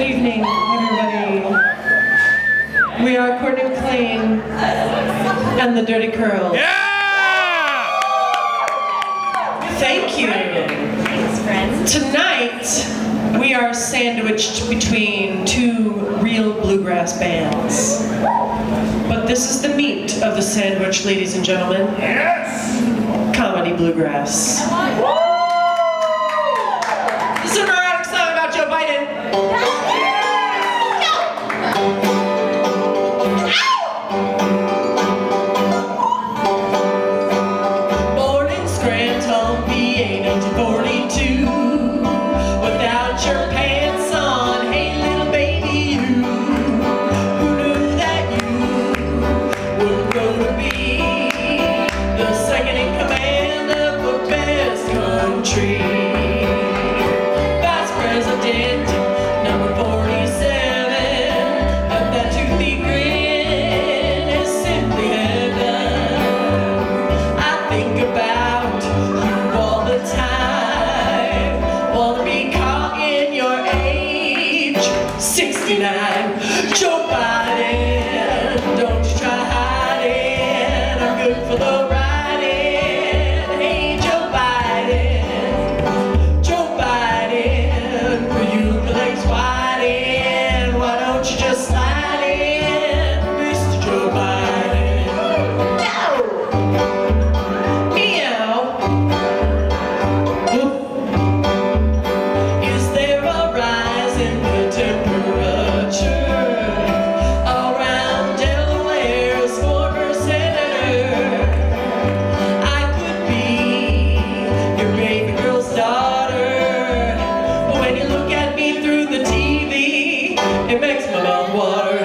Good evening, everybody. We are Courtney McLean and the Dirty Curls. Yeah! Thank you. Thanks, friend. Tonight, we are sandwiched between two real bluegrass bands. But this is the meat of the sandwich, ladies and gentlemen. Yes! Comedy bluegrass. This is an erotic song about Joe Biden. Born in Scranton, PA, 1942. Without your pants on, hey little baby, you. Who knew that you would grow to be the second in command of the best country? Vice President, number 47, and that toothy grin is simply heaven. I think about you all the time. Wanna be caught in your age. 69, Joe Biden, don't you try hiding. I'm good for the riding. Hey, Joe Biden, for you the legs wide in. Why don't you just slide in, Mr. Joe Biden? Meow. Is there a rise in the temperature around Delaware's former senator? I could be your baby girl's daughter, but when you look at me through the TV, it makes my mouth water.